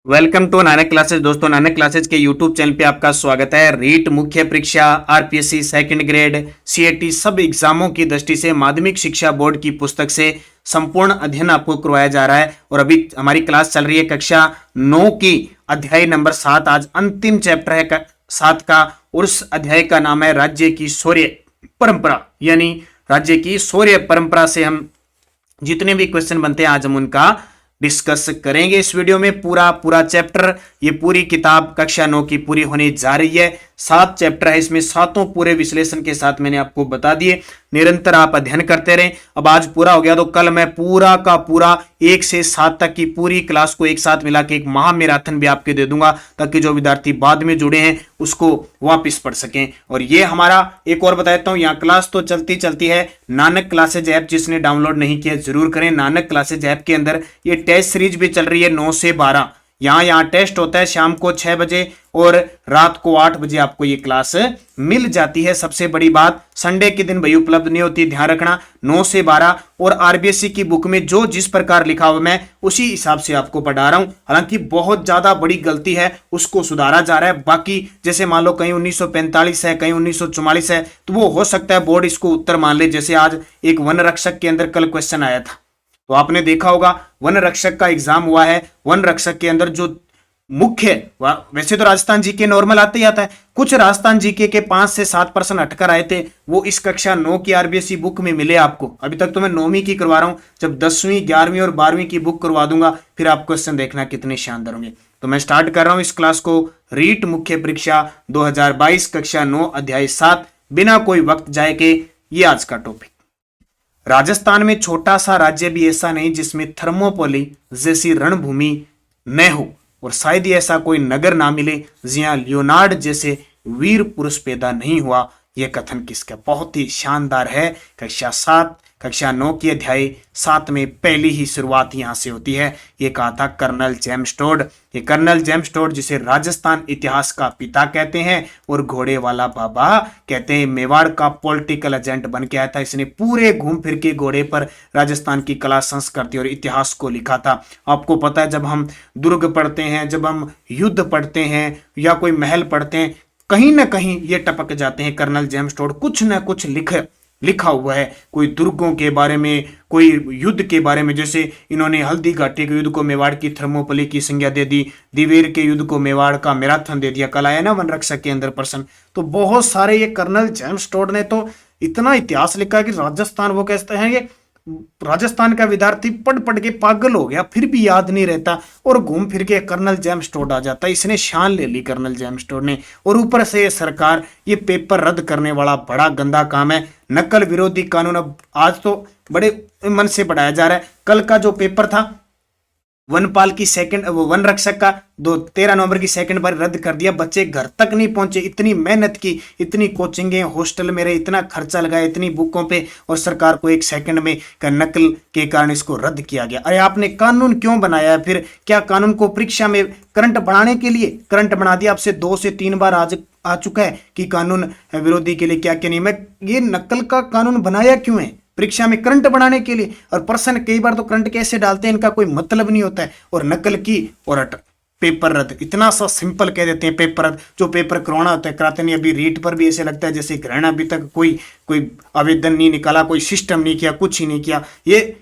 Welcome to Nanak classes. दोस्तों, Nanak classes के YouTube channel पे आपका स्वागत है। रीट, मुख्य परीक्षा, आरपीएससी सेकंड ग्रेड, सीएटी सब एग्जामों की दृष्टि से माध्यमिक शिक्षा बोर्ड की पुस्तक से संपूर्ण अध्ययन आपको करवाया जा रहा है। और अभी हमारी क्लास चल रही है कक्षा 9 की अध्याय नंबर 7। आज अंतिम चैप्टर है 7 का, और उस अध्याय का नाम है राज्य की शौर्य परंपरा। यानी राज्य की शौर्य परंपरा से हम जितने भी क्वेश्चन बनते हैं आज हम उनका डिस्कस करेंगे इस वीडियो में। पूरा चैप्टर, ये पूरी किताब कक्षा 9 की पूरी होने जा रही है। 7 चैप्टर है इसमें, सातों पूरे विश्लेषण के साथ मैंने आपको बता दिए। निरंतर आप अध्ययन करते रहें। अब आज पूरा हो गया तो कल मैं पूरा का पूरा 1 से 7 तक की पूरी क्लास को एक साथ मिला के एक महामैराथन भी आपके दे दूंगा, ताकि जो विद्यार्थी बाद में जुड़े हैं उसको वापस पढ़ सकें। और ये हमारा एक और बता देता हूं, यहाँ क्लास तो चलती है। नानक क्लासेज ऐप जिसने डाउनलोड नहीं किया जरूर करें। नानक क्लासेज ऐप के अंदर ये टेस्ट सीरीज भी चल रही है 9 से 12। यहाँ टेस्ट होता है शाम को 6 बजे और रात को 8 बजे आपको ये क्लास मिल जाती है। सबसे बड़ी बात, संडे के दिन भाई उपलब्ध नहीं होती, ध्यान रखना। 9 से 12 और आरबीएससी की बुक में जो जिस प्रकार लिखा हुआ मैं उसी हिसाब से आपको पढ़ा रहा हूं। हालांकि बहुत ज्यादा बड़ी गलती है उसको सुधारा जा रहा है। बाकी जैसे मान लो कहीं 1945 है, कहीं 1944 है, तो वो हो सकता है बोर्ड इसको उत्तर मान ले। जैसे आज एक वन रक्षक के अंदर कल क्वेश्चन आया था, तो आपने देखा होगा वन रक्षक का एग्जाम हुआ है। वन रक्षक के अंदर जो मुख्य, वैसे तो राजस्थान जीके नॉर्मल आते ही आता है, कुछ राजस्थान जीके के 5 से 7% हटकर आए थे, वो इस कक्षा 9 की आरबीएससी बुक में मिले आपको। अभी तक तो मैं 9वीं की करवा रहा हूं, जब 10वीं 11वीं और 12वीं की बुक करवा दूंगा फिर आप क्वेश्चन देखना कितने शानदार होंगे। तो मैं स्टार्ट कर रहा हूं इस क्लास को। रीट मुख्य परीक्षा 2022 कक्षा 9 अध्याय 7, बिना कोई वक्त जाए के ये आज का टॉपिक। राजस्थान में छोटा सा राज्य भी ऐसा नहीं जिसमें थर्मोपोली जैसी रणभूमि न हो, और शायद ही ऐसा कोई नगर ना मिले जहां लियोनार्ड जैसे वीर पुरुष पैदा नहीं हुआ। यह कथन किसका? बहुत ही शानदार है। कक्षा 9 की अध्याय 7 में पहली ही शुरुआत यहां से होती है। यह कहा था कर्नल जेम्स टोड। ये कर्नल जेम्स टोड जिसे राजस्थान इतिहास का पिता कहते हैं और घोड़े वाला बाबा कहते हैं, मेवाड़ का पॉलिटिकल एजेंट बन के आया था। इसने पूरे घूम फिर के घोड़े पर राजस्थान की कला, संस्कृति और इतिहास को लिखा था। आपको पता है, जब हम दुर्ग पढ़ते हैं, जब हम युद्ध पढ़ते हैं या कोई महल पढ़ते हैं, कहीं ना कहीं ये टपक जाते हैं कर्नल जेम्स टोड। कुछ ना कुछ लिखा हुआ है, कोई दुर्गों के बारे में, कोई युद्ध के बारे में। जैसे इन्होंने हल्दी घाटी के युद्ध को मेवाड़ की थर्मोपली की संज्ञा दे दी, दिवेर के युद्ध को मेवाड़ का मैराथन दे दिया। कल आया ना वन रक्षक के अंदर प्रश्न। तो बहुत सारे ये कर्नल जेम्स टोड ने तो इतना इतिहास लिखा है कि राजस्थान, वो कहते हैं कि राजस्थान का विद्यार्थी पढ़ पढ़ के पागल हो गया फिर भी याद नहीं रहता, और घूम फिर के कर्नल जेम्स टोड आ जाता है। इसने शान ले ली कर्नल जेम्स टोड ने। और ऊपर से ये सरकार ये पेपर रद्द करने वाला बड़ा गंदा काम है। नकल विरोधी कानून अब आज तो बड़े मन से पढ़ाया जा रहा है। कल का जो पेपर था वनपाल की सेकंड, वन रक्षक का 13 नवंबर की सेकंड बार रद्द कर दिया। बच्चे घर तक नहीं पहुंचे। इतनी मेहनत की, इतनी कोचिंगें, हॉस्टल में रहे, इतना खर्चा लगाया इतनी बुकों पे, और सरकार को एक सेकंड में का नकल के कारण इसको रद्द किया गया। अरे आपने कानून क्यों बनाया? फिर क्या कानून को परीक्षा में करंट बढ़ाने के लिए करंट बना दिया? आपसे 2 से 3 बार आज आ चुका है कि कानून विरोधी के लिए क्या क्या नियम है। ये नकल का कानून बनाया क्यों है? परीक्षा में करंट बढ़ाने के लिए। और प्रश्न कई बार तो करंट कैसे डालते हैं इनका कोई मतलब नहीं होता है। और नकल की और पेपर रद्द, इतना सा सिंपल कह देते हैं पेपर रद्द। जो पेपर करवाना होता है कराते नहीं। अभी रीट पर भी ऐसे लगता है जैसे ग्रहण, अभी तक कोई आवेदन नहीं निकाला, कोई सिस्टम नहीं किया, कुछ ही नहीं किया। ये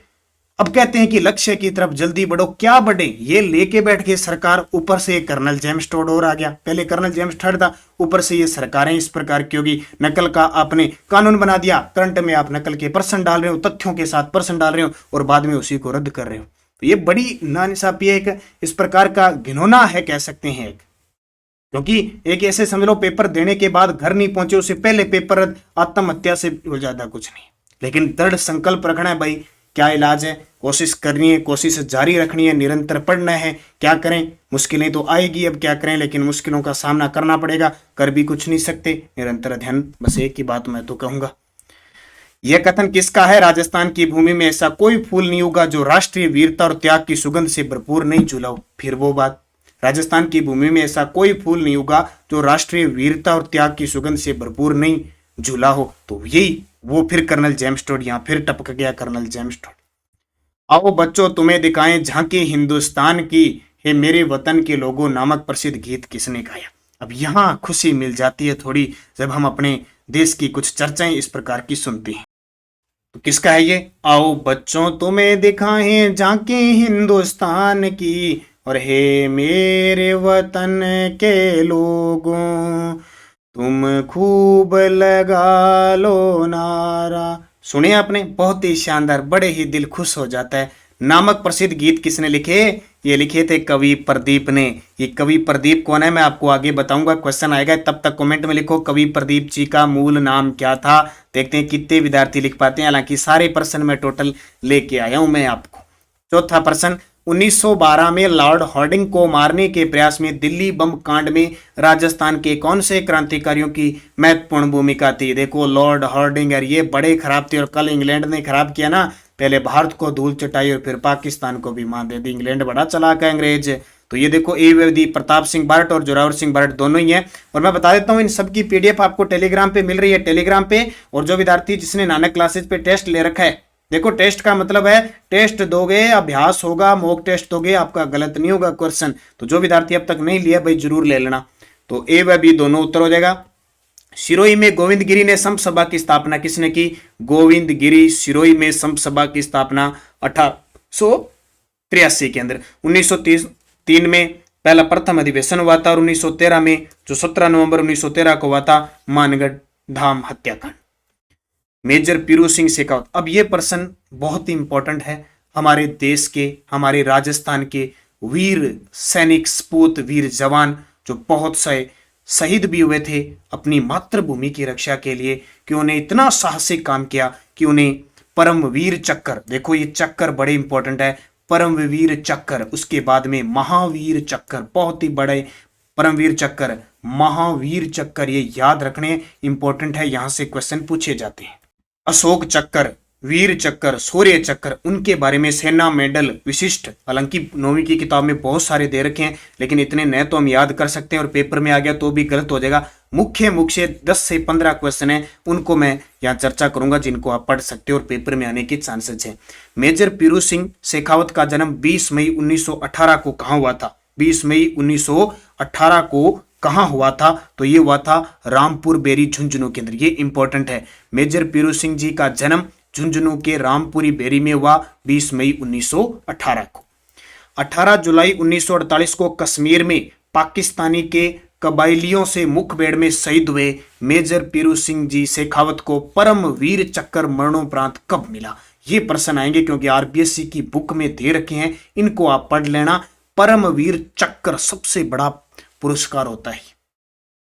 अब कहते हैं कि लक्ष्य की तरफ जल्दी बढ़ो। क्या बढ़े? ये लेके बैठ के सरकार, ऊपर से कर्नल जेम्स टोड और आ गया। पहले कर्नल जेम्स टोड था, ऊपर से ये सरकारें इस प्रकार की होगी। नकल का आपने कानून बना दिया, करंट में आप नकल के प्रश्न डाल रहे हो, तथ्यों के साथ प्रश्न डाल रहे हो, और बाद में उसी को रद्द कर रहे हो। तो ये बड़ी नाइंसाफी है, एक इस प्रकार का घिनौना है कह सकते हैं एक। क्योंकि एक ऐसे समझ लो, पेपर देने के बाद घर नहीं पहुंचे, उससे पहले पेपर रद्द, आत्महत्या से ज्यादा कुछ नहीं। लेकिन दृढ़ संकल्प रखना है भाई, क्या इलाज है, कोशिश करनी है, कोशिश जारी रखनी है, निरंतर पढ़ना है। क्या करें? मुश्किलें तो आएगी, अब क्या करें, लेकिन मुश्किलों का सामना करना पड़ेगा। कर भी कुछ नहीं सकते, निरंतर अध्ययन। बस एक ही बात मैं तो कहूंगा। यह कथन किसका है? राजस्थान की भूमि में ऐसा कोई फूल नहीं उगा जो राष्ट्रीय वीरता और त्याग की सुगंध से भरपूर नहीं झूला हो। फिर वो बात, राजस्थान की भूमि में ऐसा कोई फूल नहीं उगा जो राष्ट्रीय वीरता और त्याग की सुगंध से भरपूर नहीं झूला हो। तो यही वो फिर कर्नल जेम्स टोड, यहां फिर टपक गया कर्नल जेम्स टोड। आओ बच्चों तुम्हें दिखाएं झांकी हिंदुस्तान की, हे मेरे वतन के लोगों नामक प्रसिद्ध गीत किसने गाया। अब यहाँ खुशी मिल जाती है थोड़ी जब हम अपने देश की कुछ चर्चाएं इस प्रकार की सुनते हैं। तो किसका है ये? आओ बच्चों तुम्हें दिखाएं झांकी हिंदुस्तान की, और हे मेरे वतन के लोगों तुम खूब लगा लो नारा। सुने आपने? बहुत ही शानदार, बड़े ही दिल खुश हो जाता है। नामक प्रसिद्ध गीत किसने लिखे? ये लिखे थे कवि प्रदीप ने। ये कवि प्रदीप कौन है मैं आपको आगे बताऊंगा, क्वेश्चन आएगा, तब तक कमेंट में लिखो कवि प्रदीप जी का मूल नाम क्या था। देखते हैं कितने विद्यार्थी लिख पाते हैं, हालांकि सारे प्रश्न मैं टोटल लेके आया हूं मैं आपको। चौथा प्रश्न, 1912 में लॉर्ड हार्डिंग को मारने के प्रयास में दिल्ली बम कांड में राजस्थान के कौन से क्रांतिकारियों की महत्वपूर्ण भूमिका थी? देखो लॉर्ड हार्डिंग यार ये बड़े खराब थे, और कल इंग्लैंड ने खराब किया ना, पहले भारत को धूल चटाई और फिर पाकिस्तान को भी मान दे दी। इंग्लैंड बड़ा चालाक है अंग्रेज। तो ये देखो ए प्रताप सिंह बारट और जोरावर सिंह बारट दोनों ही हैं। और मैं बता देता हूं इन सबकी पीडीएफ आपको टेलीग्राम पे मिल रही है, टेलीग्राम पे। और जो विद्यार्थी जिसने नानक क्लासेज पे टेस्ट ले रखा है, देखो टेस्ट का मतलब है टेस्ट दोगे, अभ्यास होगा, मॉक टेस्ट दोगे, आपका गलत नहीं होगा क्वेश्चन। तो जो विद्यार्थी अब तक नहीं लिया भाई जरूर ले लेना। तो ए व बी दोनों उत्तर हो जाएगा। सिरोही में गोविंद गिरी ने संत सभा की स्थापना किसने की? गोविंद गिरी सिरोही में संत सभा की स्थापना 1883 के अंदर। 1903 में पहला प्रथम अधिवेशन हुआ था, और 1913 में जो 17 नवंबर 1913 को हुआ था मानगढ़ धाम हत्याकांड। मेजर पीरू सिंह शेखावत। अब ये प्रश्न बहुत ही इंपॉर्टेंट है, हमारे देश के, हमारे राजस्थान के वीर सैनिक सपूत वीर जवान जो बहुत से शहीद भी हुए थे अपनी मातृभूमि की रक्षा के लिए, कि उन्हें इतना साहसिक काम किया कि उन्हें परमवीर चक्र, देखो ये चक्र बड़े इंपॉर्टेंट है, परमवीर चक्र, उसके बाद में महावीर चक्र, बहुत ही बड़े परमवीर चक्र, महावीर चक्र, ये याद रखने इंपॉर्टेंट है, यहां से क्वेश्चन पूछे जाते हैं। अशोक चक्र, वीर चक्र, शौर्य चक्र, उनके बारे में सेना मेडल विशिष्ट, हालांकि 9वीं की किताब में बहुत सारे दे रखे हैं, लेकिन इतने नए तो हम याद कर सकते हैं, और पेपर में आ गया तो भी गलत हो जाएगा। मुख्य 10 से 15 क्वेश्चन है, उनको मैं यहाँ चर्चा करूंगा जिनको आप पढ़ सकते हो और पेपर में आने के चांसेस है। मेजर पीरू सिंह शेखावत का जन्म 20 मई 1918 को कहाँ हुआ था? 20 मई 1918 को कहां हुआ था? तो ये हुआ था रामपुर बेरी झुंझुनू के अंदर, ये इंपॉर्टेंट है। मेजर पीरू सिंह जी का जन्म झुंझुनू के रामपुरी बेरी में हुआ 20 मई 1918 को। 18 जुलाई 1948 को कश्मीर में पाकिस्तानी के कबाइलियों से मुठभेड़ में शहीद हुए मेजर पीरू सिंह जी शेखावत को परमवीर चक्र मरणोपरांत कब मिला? ये प्रश्न आएंगे क्योंकि आरपीएससी की बुक में दे रखे हैं, इनको आप पढ़ लेना। परमवीर चक्र सबसे बड़ा पुरस्कार होता है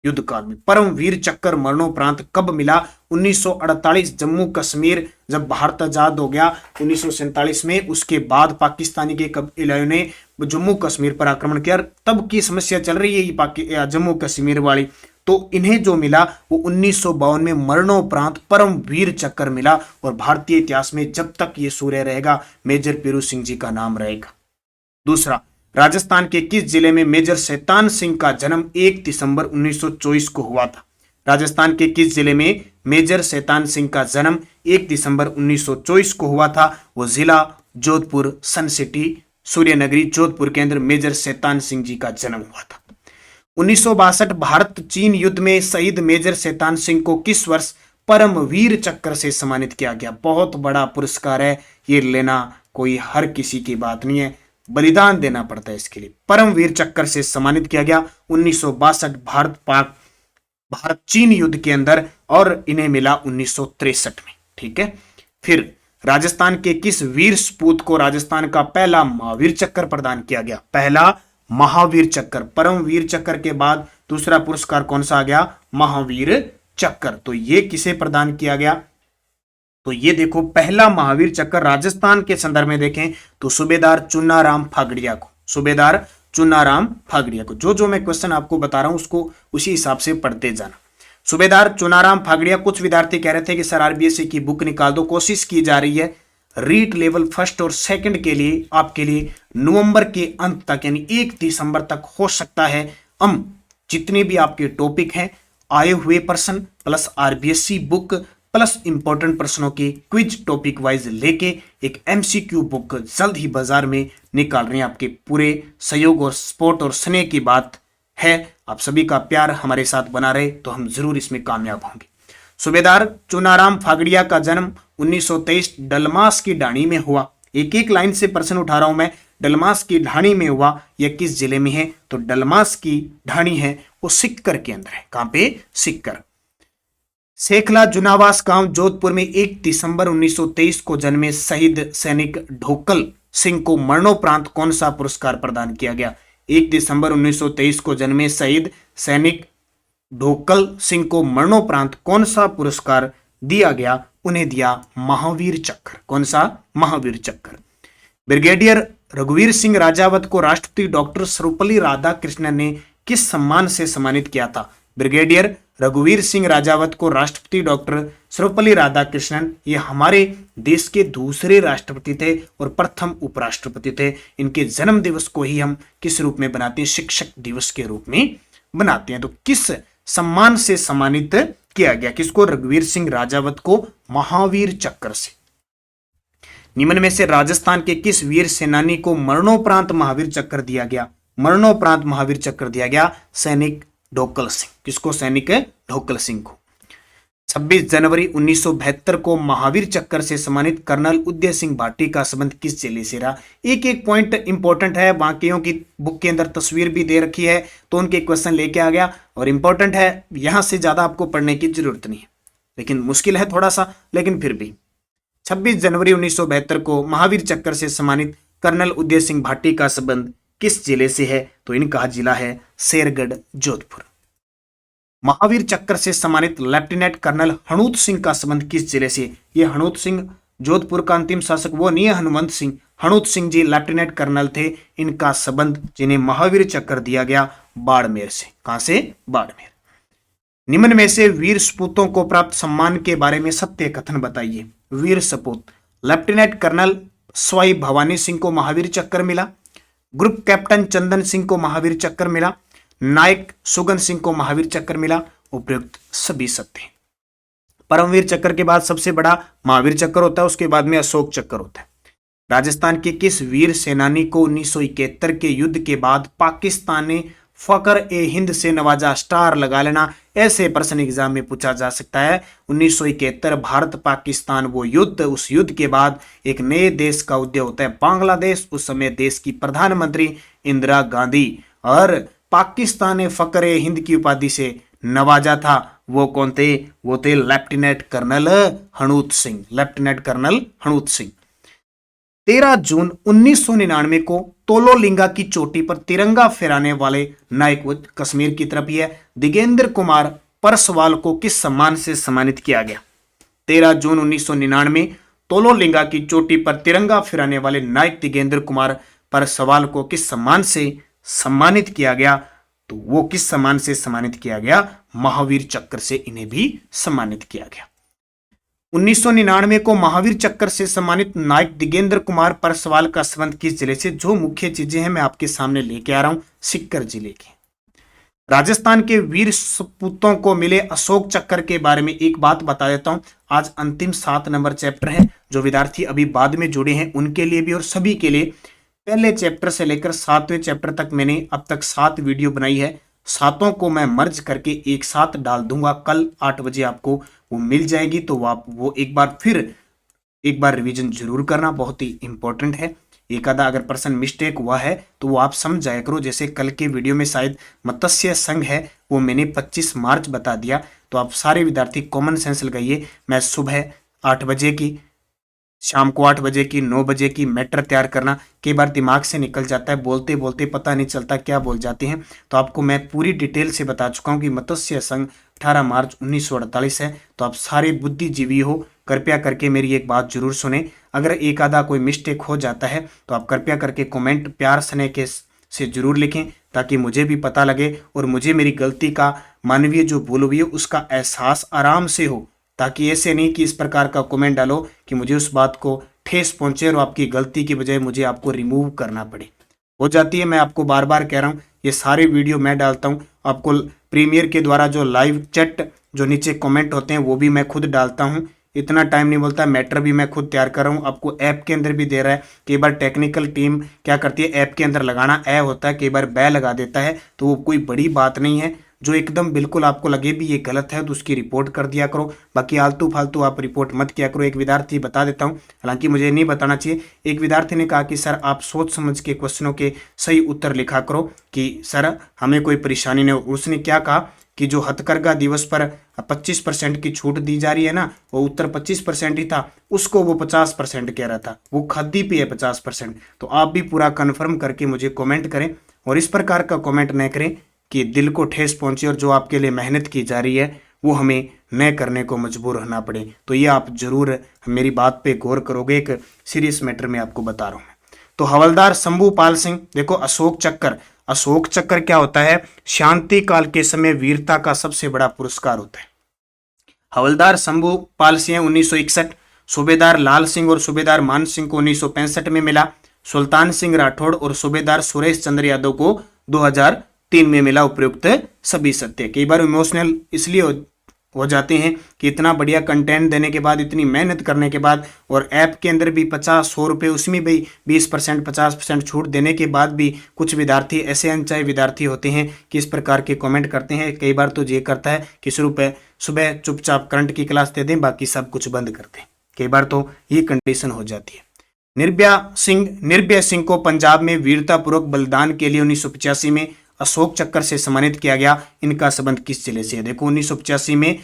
युद्ध काल में। परमवीर चक्र मरणोपरांत कब मिला? 1948 जम्मू कश्मीर जब भारत आजाद हो गया 1947 में, उसके बाद पाकिस्तानी के कबीलों ने जम्मू कश्मीर पर आक्रमण किया। तब की समस्या चल रही है जम्मू कश्मीर वाली, तो इन्हें जो मिला वो 1952 में मरणोपरांत परमवीर चक्र मिला। और भारतीय इतिहास में जब तक ये सूर्य रहेगा मेजर पीरू सिंह जी का नाम रहेगा। दूसरा, राजस्थान के किस जिले में मेजर शैतान सिंह का जन्म 1 दिसंबर 1924 को हुआ था? राजस्थान के किस जिले में मेजर शैतान सिंह का जन्म 1 दिसंबर 1924 को हुआ था? वो जिला जोधपुर, सन सिटी, सूर्यनगरी जोधपुर के अंदर मेजर शैतान सिंह जी का जन्म हुआ था। 1962 भारत चीन युद्ध में शहीद मेजर शैतान सिंह को किस वर्ष परमवीर चक्र से सम्मानित किया गया? बहुत बड़ा पुरस्कार है, ये लेना कोई हर किसी की बात नहीं है, बलिदान देना पड़ता है इसके लिए। परमवीर चक्र से सम्मानित किया गया 1962 भारत चीन युद्ध के अंदर, और इन्हें मिला 1963 में। ठीक है, फिर राजस्थान के किस वीर सपूत को राजस्थान का पहला महावीर चक्र प्रदान किया गया? पहला महावीर चक्र, परमवीर चक्र के बाद दूसरा पुरस्कार कौन सा आ गया? महावीर चक्र। तो ये किसे प्रदान किया गया? तो ये देखो पहला महावीर चक्र राजस्थान के संदर्भ में देखें तो सूबेदार चुन्नाराम फागड़िया को, सूबेदार चुन्नाराम फागड़िया को। जो मैं क्वेश्चन आपको बता रहा हूं उसको उसी हिसाब से पढ़ते जाना। सूबेदार चुन्नाराम फागड़िया, कुछ विद्यार्थी कह रहे थे कि सर आरबीएससी की बुक निकाल दो, कोशिश की जा रही है रीट लेवल फर्स्ट और सेकंड के लिए आपके लिए नवंबर के अंत तक यानी 1 दिसंबर तक हो सकता है हम जितने भी आपके टॉपिक हैं आए हुए प्रश्न plus RBSC book plus important प्रश्नों की क्विज टॉपिक वाइज लेके एक एमसीक्यू बुक जल्द ही बाजार में निकाल रहे हैं। आपके पूरे सहयोग और सपोर्ट और स्नेह की बात है, आप सभी का प्यार हमारे साथ बना रहे तो हम जरूर इसमें कामयाब होंगे। सूबेदार चुनाराम फागड़िया का जन्म 1923 डलमास की ढाणी में हुआ। एक एक लाइन से प्रश्न उठा रहा हूं मैं। डलमास की ढाणी में हुआ, यह किस जिले में है? तो डलमास की ढाणी है वो सिक्कर के अंदर है। कहां पे? सिक्कर। सेखला जुनावास गांव जोधपुर में 1 दिसंबर 1923 को जन्मे शहीद सैनिक ढोकल सिंह को मरणोपरांत कौन सा पुरस्कार प्रदान किया गया? 1 दिसंबर 1923 को जन्मे शहीद सैनिक ढोकल सिंह को मरणोपरांत कौन सा पुरस्कार दिया गया? उन्हें दिया महावीर चक्र। कौन सा? महावीर चक्र। ब्रिगेडियर रघुवीर सिंह राजावत को राष्ट्रपति डॉक्टर सर्वपल्ली राधाकृष्णन ने किस सम्मान से सम्मानित किया था? ब्रिगेडियर रघुवीर सिंह राजावत को राष्ट्रपति डॉक्टर सर्वपल्ली राधाकृष्णन, ये हमारे देश के दूसरे राष्ट्रपति थे और प्रथम उपराष्ट्रपति थे। इनके जन्म दिवस को ही हम किस रूप में बनाते हैं? शिक्षक दिवस के रूप में बनाते हैं। तो किस सम्मान से सम्मानित किया गया? किसको? रघुवीर सिंह राजावत को महावीर चक्र से। निम्न में से राजस्थान के किस वीर सेनानी को मरणोपरांत महावीर चक्र दिया गया? मरणोपरांत महावीर चक्र दिया गया सैनिक ढोकल सिंह। किसको? सैनिक ढोकल सिंह को। 26 जनवरी 1972 को महावीर चक्र से सम्मानित कर्नल उदय सिंह भाटी का संबंध किस जिले से रहा? एक एक पॉइंट इंपॉर्टेंट है। बाकियों की बुक के अंदर तस्वीर भी दे रखी है तो उनके क्वेश्चन लेके आ गया और इंपॉर्टेंट है। यहां से ज्यादा आपको पढ़ने की जरूरत नहीं है, लेकिन मुश्किल है थोड़ा सा, लेकिन फिर भी 26 जनवरी 1972 को महावीर चक्र से सम्मानित कर्नल उदय सिंह भाटी का संबंध किस जिले से है? तो इनका जिला है शेरगढ़ जोधपुर। महावीर चक्र से सम्मानित लेफ्टिनेंट कर्नल हणूत सिंह का संबंध किस जिले से? ये हणूत सिंह जोधपुर का अंतिम शासक वो नहीं है हनुमंत सिंह। हणूत सिंह जी लेफ्टिनेंट कर्नल थे। इनका संबंध जिन्हें महावीर चक्र दिया गया बाड़मेर से। कहां से? बाड़मेर। निम्न में से वीर सपूतों को प्राप्त सम्मान के बारे में सत्य कथन बताइए। वीर सपूत, लेफ्टिनेंट कर्नल स्वाई भवानी सिंह को महावीर चक्र मिला, ग्रुप कैप्टन चंदन सिंह को महावीर चक्र मिला, नायक सुगन सिंह को महावीर चक्र मिला। उपयुक्त सभी सत्य हैं। परमवीर चक्र के बाद सबसे बड़ा महावीर चक्र होता है, उसके बाद में अशोक चक्र होता है। राजस्थान के किस वीर सेनानी को 1971 के युद्ध के बाद पाकिस्तान ने फकर ए हिंद से नवाजा? स्टार लगा लेना, ऐसे प्रश्न एग्जाम में पूछा जा सकता है। 1971 भारत पाकिस्तान वो युद्ध, उस युद्ध के बाद एक नए देश का उदय होता है बांग्लादेश। उस समय देश की प्रधानमंत्री इंदिरा गांधी, और पाकिस्तान ने फकर ए हिंद की उपाधि से नवाजा था। वो कौन थे? वो थे lieutenant colonel Hanut Singh. Lieutenant colonel Hanut Singh. 13 June 1999 को तोलोलिंगा की चोटी पर तिरंगा फहराने वाले नायक, कश्मीर की तरफ ही है, दिगेंद्र कुमार परसवाल को किस सम्मान से सम्मानित किया गया? 13 जून 1999 तोलोलिंगा की चोटी पर तिरंगा फहराने वाले नायक दिगेंद्र कुमार परसवाल को किस सम्मान से सम्मानित किया गया? तो वो किस सम्मान से सम्मानित किया गया? महावीर चक्र से इन्हें भी सम्मानित किया गया। 1999 को महावीर चक्र से सम्मानित नायक दिगेंद्र कुमार परसवाल का संबंध किस जिले से? जो मुख्य चीजें हैं मैं आपके सामने लेके आ रहा हूं, सिक्कर जिले के। राजस्थान के वीर सपूतों को मिले अशोक चक्र के बारे में एक बात बता देता हूं। आज अंतिम 7 नंबर चैप्टर है, जो विद्यार्थी अभी बाद में जुड़े हैं उनके लिए भी और सभी के लिए। पहले चैप्टर से लेकर 7वें चैप्टर तक मैंने अब तक 7 वीडियो बनाई है। 7 को मैं मर्ज करके एक साथ डाल दूंगा। कल 8 बजे आपको वो मिल जाएगी, तो आप वो एक बार रिवीजन जरूर करना, बहुत ही इंपॉर्टेंट है। एक आधा अगर पर्सन मिस्टेक हुआ है तो वो आप समझ जाया करो। जैसे कल के वीडियो में शायद मत्स्य संघ है, वो मैंने 25 मार्च बता दिया, तो आप सारे विद्यार्थी कॉमन सेंस लगाइए। मैं सुबह 8 बजे की, शाम को 8 बजे की, 9 बजे की मैटर तैयार करना। कई बार दिमाग से निकल जाता है, बोलते बोलते पता नहीं चलता क्या बोल जाते हैं। तो आपको मैं पूरी डिटेल से बता चुका हूं कि मत्स्य संघ 18 मार्च 1948 है। तो आप सारे बुद्धिजीवी हो, कृपया करके मेरी एक बात जरूर सुने। अगर एक आधा कोई मिस्टेक हो जाता है तो आप कृपया करके कमेंट प्यार स्नेह के से जरूर लिखें, ताकि मुझे भी पता लगे और मुझे मेरी गलती का, मानवीय जो भूल हुई है उसका एहसास आराम से हो। ताकि ऐसे नहीं कि इस प्रकार का कमेंट डालो कि मुझे उस बात को ठेस पहुंचे और आपकी गलती की बजाय मुझे आपको रिमूव करना पड़े। हो जाती है, मैं आपको बार बार कह रहा हूं, ये सारे वीडियो मैं डालता हूँ आपको प्रीमियर के द्वारा। जो लाइव चैट जो नीचे कमेंट होते हैं वो भी मैं खुद डालता हूँ। इतना टाइम नहीं बोलता, मैटर भी मैं खुद तैयार कर रहा हूँ, आपको ऐप के अंदर भी दे रहा है। कई बार टेक्निकल टीम क्या करती है, ऐप के अंदर लगाना ए होता है, कई बार बै लगा देता है, तो वो कोई बड़ी बात नहीं है। जो एकदम बिल्कुल आपको लगे भी ये गलत है तो उसकी रिपोर्ट कर दिया करो, बाकी आलतू फालतू आप रिपोर्ट मत किया करो। एक विद्यार्थी बता देता हूँ, हालांकि मुझे नहीं बताना चाहिए, एक विद्यार्थी ने कहा कि सर आप सोच समझ के क्वेश्चनों के सही उत्तर लिखा करो कि सर हमें कोई परेशानी नहीं हो। उसने क्या कहा कि जो हथकरघा दिवस पर 25% की छूट दी जा रही है ना, वो उत्तर 25% ही था, उसको वो 50% कह रहा था, वो खद्दी पे है 50%। तो आप भी पूरा कन्फर्म करके मुझे कमेंट करें, और इस प्रकार का कमेंट न करें कि दिल को ठेस पहुंचे और जो आपके लिए मेहनत की जा रही है वो हमें न करने को मजबूर होना पड़े। तो ये आप जरूर मेरी बात पे गौर करोगे, एक सीरियस मैटर में आपको बता रहा हूँ। तो हवलदार शंभूपाल सिंह, देखो अशोक चक्र, अशोक चक्र क्या होता है, शांति काल के समय वीरता का सबसे बड़ा पुरस्कार होता है। हवलदार शंभूपाल सिंह 1961, सूबेदार लाल सिंह और सूबेदार मान सिंह को 1965 में मिला, सुल्तान सिंह राठौड़ और सूबेदार सुरेश चंद्र यादव को 2003 में मिला। उपयुक्त सभी सत्य। कई बार इमोशनल इसलिए हो जाते हैं कि इतना बढ़िया कंटेंट देने के बाद, इतनी मेहनत करने के बाद, और ऐप के अंदर भी 50-100 रुपये, उसमें भी 20% 50% छूट देने के बाद भी कुछ विद्यार्थी ऐसे अनचाहे विद्यार्थी होते हैं कि इस प्रकार के कमेंट करते हैं। कई बार तो ये करता है कि सुबह चुपचाप करंट की क्लास दे दें, बाकी सब कुछ बंद कर दें। कई बार तो ये कंडीशन हो जाती है। निर्भय सिंह को पंजाब में वीरतापूर्वक बलिदान के लिए 1985 में अशोक चक्र से सम्मानित किया गया। इनका संबंध किस जिले से है? देखो 1985 में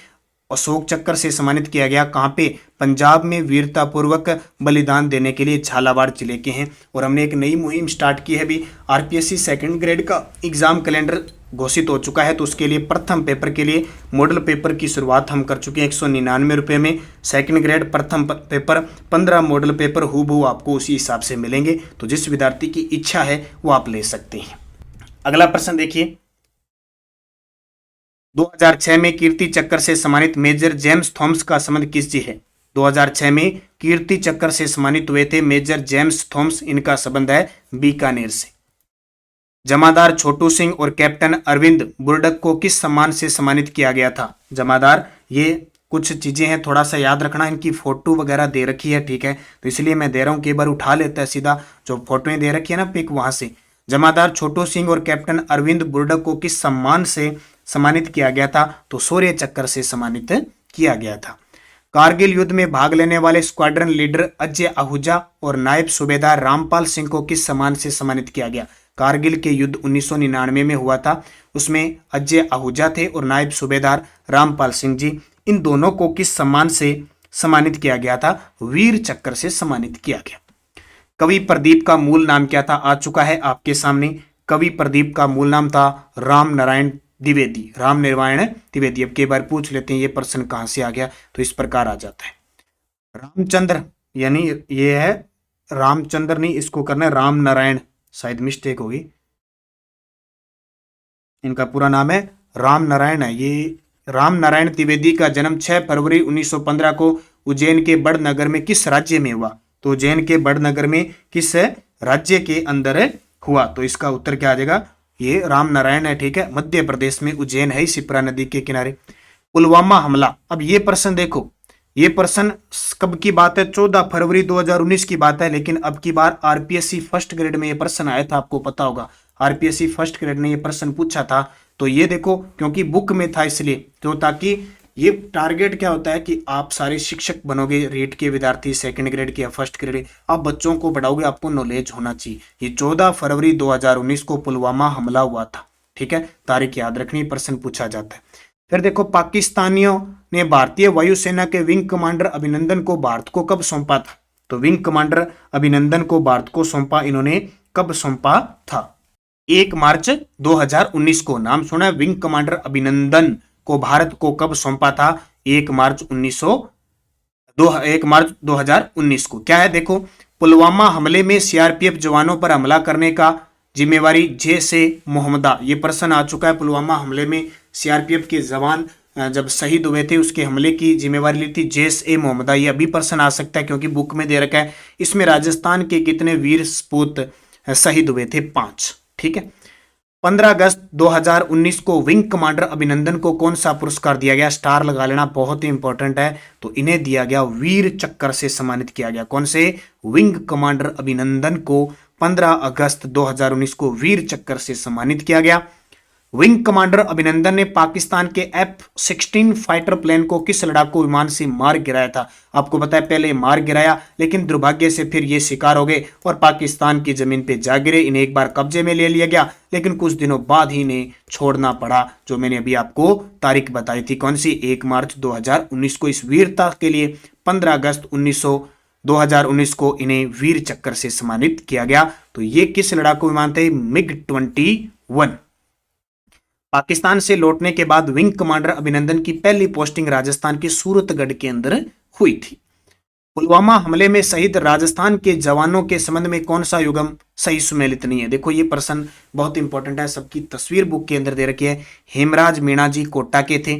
अशोक चक्र से सम्मानित किया गया, कहाँ पे? पंजाब में वीरतापूर्वक बलिदान देने के लिए झालावाड़ जिले के हैं। और हमने एक नई मुहिम स्टार्ट की है भी, आरपीएससी सेकंड ग्रेड का एग्जाम कैलेंडर घोषित हो चुका है, तो उसके लिए प्रथम पेपर के लिए मॉडल पेपर की शुरुआत हम कर चुके हैं 199 रुपये में। सेकंड ग्रेड प्रथम पेपर 15 मॉडल पेपर हूबहू आपको उसी हिसाब से मिलेंगे, तो जिस विद्यार्थी की इच्छा है वो आप ले सकते हैं। अगला प्रश्न देखिए, 2006 में कीर्ति चक्र से सम्मानित मेजर जेम्स थॉमस का संबंध किस जी है? 2006 में कीर्ति चक्र से सम्मानित हुए थे मेजर जेम्स थॉमस, इनका संबंध है बीकानेर से। जमादार छोटू सिंह और कैप्टन अरविंद बुर्डक को किस सम्मान से सम्मानित किया गया था? जमादार, ये कुछ चीजें हैं थोड़ा सा याद रखना, इनकी फोटो वगैरह दे रखी है, ठीक है, तो इसलिए मैं दे रहा हूं, कई बार उठा लेता है सीधा जो फोटोएं दे रखी है ना पिक, वहां से। जमादार छोटू सिंह और कैप्टन अरविंद बुर्डक को किस सम्मान से सम्मानित किया गया था? तो शौर्य चक्र से सम्मानित किया गया था। कारगिल युद्ध में भाग लेने वाले स्क्वाड्रन लीडर अजय आहूजा और नायब सूबेदार रामपाल सिंह को किस सम्मान से सम्मानित किया गया? कारगिल के युद्ध 1999 में हुआ था, उसमें अजय आहूजा थे और नायब सूबेदार रामपाल सिंह जी, इन दोनों को किस सम्मान से सम्मानित किया गया था? वीर चक्र से सम्मानित किया गया। कवि प्रदीप का मूल नाम क्या था? आ चुका है आपके सामने। कवि प्रदीप का मूल नाम था राम नारायण द्विवेदी, राम नारायण द्विवेदी। अब कई बार पूछ लेते हैं ये प्रश्न कहां से आ गया, तो इस प्रकार आ जाता है। रामचंद्र, यानी ये है रामचंद्र नहीं, इसको करना है राम नारायण, शायद मिस्टेक होगी, इनका पूरा नाम है राम नारायण है। ये राम नारायण द्विवेदी का जन्म 6 फरवरी 1915 को उज्जैन के बड़नगर में किस राज्य में हुआ? तो उज्जैन के बड़नगर में किस राज्य के अंदर हुआ? तो इसका उत्तर क्या आ जाएगा? ये राम नारायण है, ठीक है, मध्य प्रदेश में उज्जैन है, शिप्रा नदी के किनारे। पुलवामा हमला, अब ये प्रश्न देखो, ये प्रश्न कब की बात है? 14 फरवरी 2019 की बात है, लेकिन अब की बार आरपीएससी फर्स्ट ग्रेड में ये प्रश्न आया था, आपको पता होगा, आरपीएससी फर्स्ट ग्रेड ने ये प्रश्न पूछा था। तो ये देखो, क्योंकि बुक में था इसलिए, तो ताकि ये टारगेट क्या होता है कि आप सारे शिक्षक बनोगे, रीट के विद्यार्थी सेकंड ग्रेड के या फर्स्ट ग्रेड, आप बच्चों को पढ़ाओगे, आपको नॉलेज होना चाहिए। ये 14 फरवरी 2019 को पुलवामा हमला हुआ था, ठीक है, तारीख याद रखनी, प्रश्न पूछा जाता है। फिर देखो, पाकिस्तानियों ने भारतीय वायुसेना के विंग कमांडर अभिनंदन को भारत को कब सौंपा था? तो विंग कमांडर अभिनंदन को भारत को सौंपा, इन्होंने कब सौंपा था? 1 मार्च 2019 को। नाम सुना है, विंग कमांडर अभिनंदन को भारत को कब सौंपा था? 1 मार्च 2019 को। क्या है देखो, पुलवामा हमले में सीआरपीएफ जवानों पर हमला करने का जिम्मेवारी जैश ए मोहम्मदा, ये प्रश्न आ चुका है। पुलवामा हमले में सीआरपीएफ के जवान जब शहीद हुए थे, उसके हमले की जिम्मेवारी ली थी जैश ए मोहम्मदा। ये अभी प्रश्न आ सकता है क्योंकि बुक में दे रखा है। इसमें राजस्थान के कितने वीर सपूत शहीद हुए थे? 5, ठीक है। 15 अगस्त 2019 को विंग कमांडर अभिनंदन को कौन सा पुरस्कार दिया गया? स्टार लगा लेना, बहुत ही इंपॉर्टेंट है। तो इन्हें दिया गया वीर चक्र से सम्मानित किया गया। कौन से? विंग कमांडर अभिनंदन को 15 अगस्त 2019 को वीर चक्र से सम्मानित किया गया। विंग कमांडर अभिनंदन ने पाकिस्तान के F-16 फाइटर प्लेन को किस लड़ाकू विमान से मार गिराया था? आपको पता है पहले मार गिराया, लेकिन दुर्भाग्य से फिर ये शिकार हो गए और पाकिस्तान की जमीन पे जा गिरे। इन्हें एक बार कब्जे में ले लिया गया, लेकिन कुछ दिनों बाद ही इन्हें छोड़ना पड़ा, जो मैंने अभी आपको तारीख बताई थी। कौन सी? 1 मार्च 2019 को। इस वीरता के लिए 15 अगस्त 2019 को इन्हें वीर चक्र से सम्मानित किया गया। तो ये किस लड़ाकू विमान थे? MiG-21। पाकिस्तान से लौटने के बाद विंग कमांडर अभिनंदन की पहली पोस्टिंग राजस्थान के सूरतगढ़ के अंदर हुई थी। पुलवामा हमले में शहीद राजस्थान के जवानों के संबंध में कौन सा युग्म सही सुमेलित नहीं है? देखो ये प्रश्न बहुत इंपॉर्टेंट है, सबकी तस्वीर बुक के अंदर दे रखी है। हेमराज मीणा जी कोटा के थे,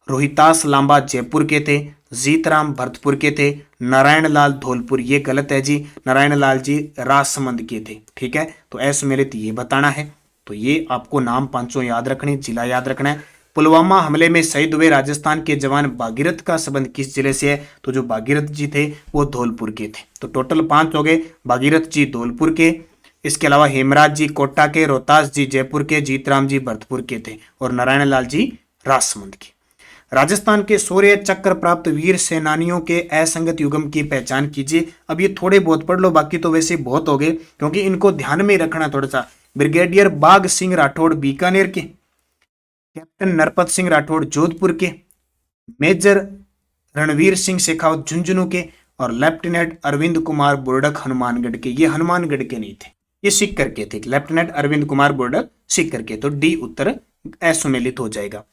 रोहितास लांबा जयपुर के थे, जीतराम भरतपुर के थे, नारायण लाल धौलपुर। ये गलत है जी, नारायण लाल जी राजसमंद के थे। ठीक है, तो असुमेलित ये बताना है। तो ये आपको नाम पांचों याद रखने, जिला याद रखना है। पुलवामा हमले में शहीद हुए राजस्थान के जवान भागीरथ का संबंध किस जिले से है? तो जो भागीरथ जी थे वो धौलपुर के थे। तो टोटल 5 हो गए। भागीरथ जी धौलपुर के, इसके अलावा हेमराज जी कोटा के, रोहतास जी जयपुर के, जीतराम जी भरतपुर के थे और नारायण लाल जी राजसमंद के। राजस्थान के शौर्य चक्र प्राप्त वीर सेनानियों के असंगत युग्म की पहचान कीजिए। अब ये थोड़े बहुत पढ़ लो, बाकी तो वैसे बहुत हो गए, क्योंकि इनको ध्यान में रखना थोड़ा सा। ब्रिगेडियर बाग सिंह राठौड़ बीकानेर के, कैप्टन नरपत सिंह राठौड़ जोधपुर के, मेजर रणवीर सिंह शेखावत झुंझुनू के और लेफ्टिनेंट अरविंद कुमार बुर्डक हनुमानगढ़ के। ये हनुमानगढ़ के नहीं थे, ये सीकर के थे। लेफ्टिनेंट अरविंद कुमार बुर्डक सीकर के। तो डी उत्तर असुमेलित हो जाएगा।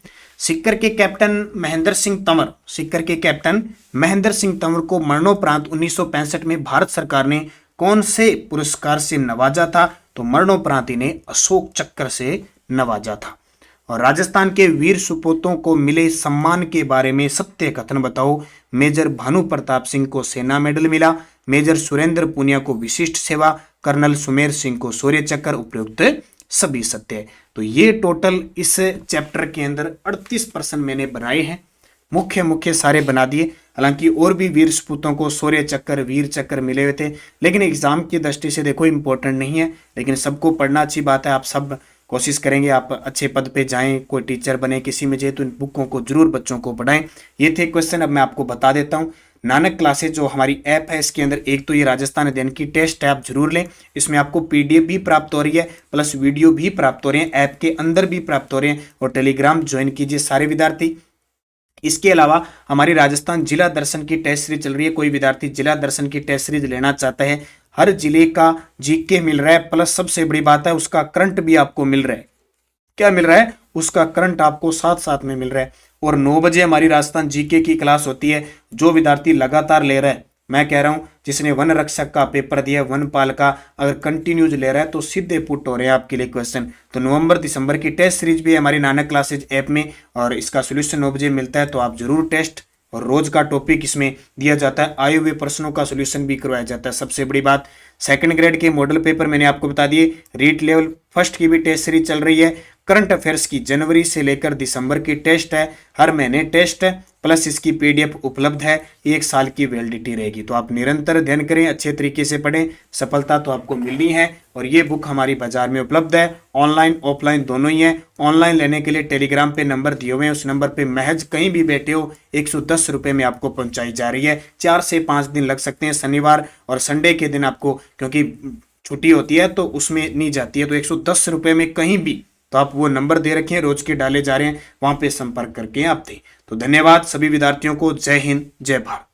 सीकर के कैप्टन महेंद्र सिंह तंवर, सीकर के कैप्टन महेंद्र सिंह तंवर को मरणोपरांत 1965 में भारत सरकार ने कौन से पुरस्कार से नवाजा था? तो मरणोपरांत इन्हें अशोक चक्र से नवाजा था। और राजस्थान के वीर सुपूतों को मिले सम्मान के बारे में सत्य कथन बताओ। मेजर भानु प्रताप सिंह को सेना मेडल मिला, मेजर सुरेंद्र पुनिया को विशिष्ट सेवा, कर्नल सुमेर सिंह को शौर्य चक्र, उपयुक्त सभी सत्य है। तो ये टोटल इस चैप्टर के अंदर 38 प्रश्न मैंने बनाए हैं, मुख्य सारे बना दिए। हालांकि और भी वीर सपूतों को शौर्य चक्र, वीर चक्र मिले हुए थे, लेकिन एग्जाम की दृष्टि से देखो इंपॉर्टेंट नहीं है, लेकिन सबको पढ़ना अच्छी बात है। आप सब कोशिश करेंगे आप अच्छे पद पे जाएं, कोई टीचर बने, किसी में जाए, तो इन बुकों को जरूर बच्चों को पढ़ाएं। ये थे क्वेश्चन। अब मैं आपको बता देता हूं, नानक क्लासेज जो हमारी ऐप है, इसके अंदर एक तो ये राजस्थान अध्ययन की टेस्ट ऐप जरूर लें। इसमें आपको PDF भी प्राप्त हो रही है, प्लस वीडियो भी प्राप्त हो रहे हैं, ऐप के अंदर भी प्राप्त हो रहे हैं। और टेलीग्राम ज्वाइन कीजिए सारे विद्यार्थी। इसके अलावा हमारी राजस्थान जिला दर्शन की टेस्ट सीरीज चल रही है। कोई विद्यार्थी जिला दर्शन की टेस्ट सीरीज लेना चाहता है, हर जिले का GK मिल रहा है, प्लस सबसे बड़ी बात है उसका करंट भी आपको मिल रहा है। क्या मिल रहा है? उसका करंट आपको साथ साथ में मिल रहा है। और 9 बजे हमारी राजस्थान GK की क्लास होती है। जो विद्यार्थी लगातार ले रहा है, मैं कह रहा हूं जिसने वन रक्षक का पेपर दिया, वनपाल का, अगर कंटिन्यूज ले रहा है तो सीधे पुट हो रहे हैं आपके लिए क्वेश्चन। तो नवंबर दिसंबर की टेस्ट सीरीज भी है हमारी नानक क्लासेज ऐप में, और इसका सोल्यूशन 9 बजे मिलता है। तो आप जरूर टेस्ट, और रोज का टॉपिक इसमें दिया जाता है, आए हुए प्रश्नों का सोल्यूशन भी करवाया जाता है। सबसे बड़ी बात, सेकंड ग्रेड के मॉडल पेपर मैंने आपको बता दिए, रीट लेवल फर्स्ट की भी टेस्ट सीरीज चल रही है। करंट अफेयर्स की जनवरी से लेकर दिसंबर की टेस्ट है, हर महीने टेस्ट है, प्लस इसकी PDF उपलब्ध है, 1 साल की वैलिडिटी रहेगी। तो आप निरंतर अध्ययन करें, अच्छे तरीके से पढ़ें, सफलता तो आपको मिलनी है। और ये बुक हमारी बाजार में उपलब्ध है, ऑनलाइन ऑफलाइन दोनों ही है। ऑनलाइन लेने के लिए टेलीग्राम पे नंबर दिए हुए हैं, उस नंबर पे महज कहीं भी बैठे हो 110 रुपये में आपको पहुंचाई जा रही है। 4 से 5 दिन लग सकते हैं, शनिवार और संडे के दिन आपको, क्योंकि छुट्टी होती है तो उसमें नहीं जाती है। तो 110 रुपये में कहीं भी, तो आप वो नंबर दे रखे हैं, रोज के डाले जा रहे हैं, वहां पे संपर्क करके आप थे। तो धन्यवाद सभी विद्यार्थियों को। जय हिंद, जय भारत।